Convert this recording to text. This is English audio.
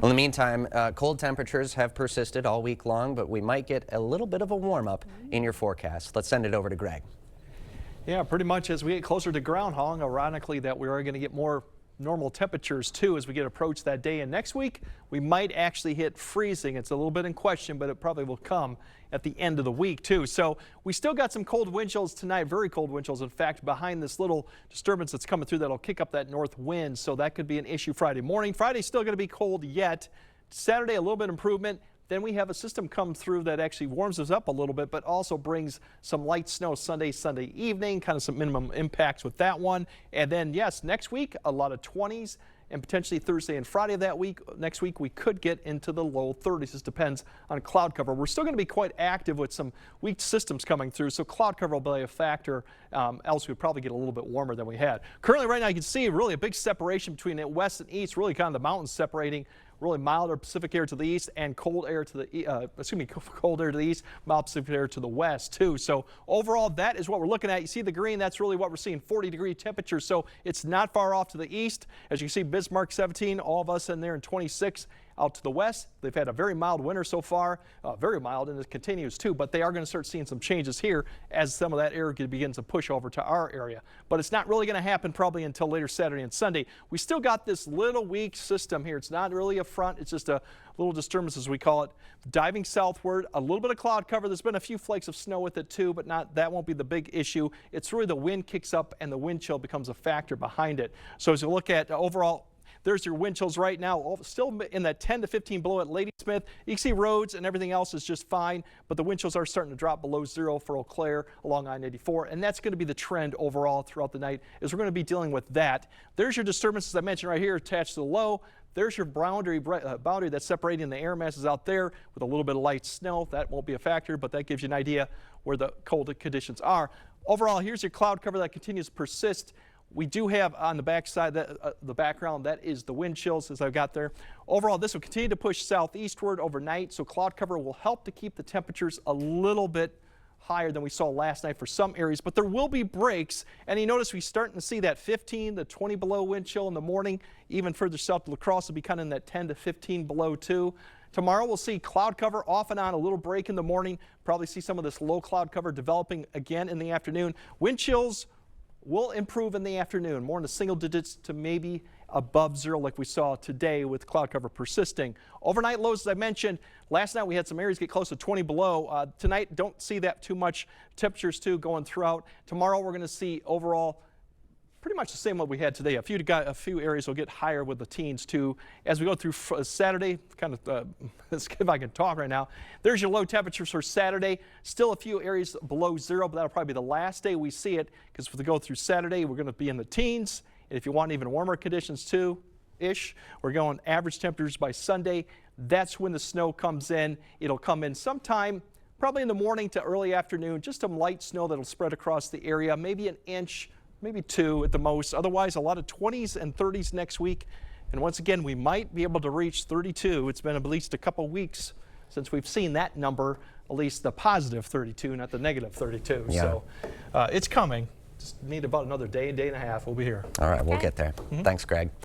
In the meantime, cold temperatures have persisted all week long, but we might get a little bit of a warm-up in your forecast. Let's send it over to Greg. Yeah, pretty much as we get closer to ground hauling, ironically that we are going to get more normal temperatures too as we get approach that day. And next week we might actually hit freezing. It's a little bit in question, but it probably will come at the end of the week too. So we still got some cold wind chills tonight, very cold wind chills. In fact, behind this little disturbance that's coming through, that'll kick up that north wind. So that could be an issue Friday morning. Friday's still going to be cold yet. Saturday, a little bit improvement. Then we have a system come through that actually warms us up a little bit, but also brings some light snow Sunday evening, kind of some minimum impacts with that one. And then, yes, next week, a lot of 20s, and potentially Thursday and Friday of that week. Next week, we could get into the low 30s. This depends on cloud cover. We're still going to be quite active with some weak systems coming through, so cloud cover will be a factor. Else we'd probably get a little bit warmer than we had. Currently, right now, you can see really a big separation between the west and east, really kind of the mountains separating. Really milder Pacific air to the east and cold air to the cold air to the east, mild Pacific air to the west too. So overall, that is what we're looking at. You see the green, that's really what we're seeing, 40-degree temperatures. So it's not far off to the east. As you can see, Bismarck 17, all of us in there in 26. Out to the west, they've had a very mild winter so far, very mild, and it continues too, but they are going to start seeing some changes here as some of that air begins to push over to our area. But it's not really going to happen probably until later Saturday and Sunday. We still got this little weak system here. It's not really a front, it's just a little disturbance, as we call it, diving southward. A little bit of cloud cover. There's been a few flakes of snow with it too, but that won't be the big issue. It's really the wind kicks up and the wind chill becomes a factor behind it. So as you look at overall, there's your wind chills right now, still in that 10 to 15 below at Ladysmith. You can see roads and everything else is just fine, but the wind chills are starting to drop below zero for Eau Claire along I-84, and that's going to be the trend overall throughout the night, is we're going to be dealing with that. There's your disturbances I mentioned right here attached to the low. There's your boundary that's separating the air masses out there with a little bit of light snow. That won't be a factor, but that gives you an idea where the cold conditions are. Overall, here's your cloud cover that continues to persist. We do have on the back side, the background, that is the wind chills as I've got there. Overall, this will continue to push southeastward overnight, so cloud cover will help to keep the temperatures a little bit higher than we saw last night for some areas, but there will be breaks. And you notice we're starting to see that 15 to 20 below wind chill in the morning. Even further south to La Crosse will be kind of in that 10 to 15 below too. Tomorrow we'll see cloud cover off and on, a little break in the morning. Probably see some of this low cloud cover developing again in the afternoon. Wind chills will improve in the afternoon, more in the single digits to maybe above zero like we saw today with cloud cover persisting. Overnight lows, as I mentioned, last night we had some areas get close to 20 below. Tonight, don't see that too much. Temperatures too going throughout. Tomorrow we're going to see overall pretty much the same what we had today. A few areas will get higher with the teens too. As we go through Saturday, kind of, if I can talk right now, there's your low temperatures for Saturday. Still a few areas below zero, but that'll probably be the last day we see it, because if we go through Saturday, we're going to be in the teens. And if you want even warmer conditions too-ish, we're going average temperatures by Sunday. That's when the snow comes in. It'll come in sometime probably in the morning to early afternoon, just some light snow that'll spread across the area, maybe an inch, maybe 2 at the most. Otherwise, a lot of 20s and 30s next week. And once again, we might be able to reach 32. It's been at least a couple weeks since we've seen that number, at least the positive 32, not the negative 32. Yeah. So it's coming. Just need about another day and a half. We'll be here. All right, we'll get there. Thanks, Greg.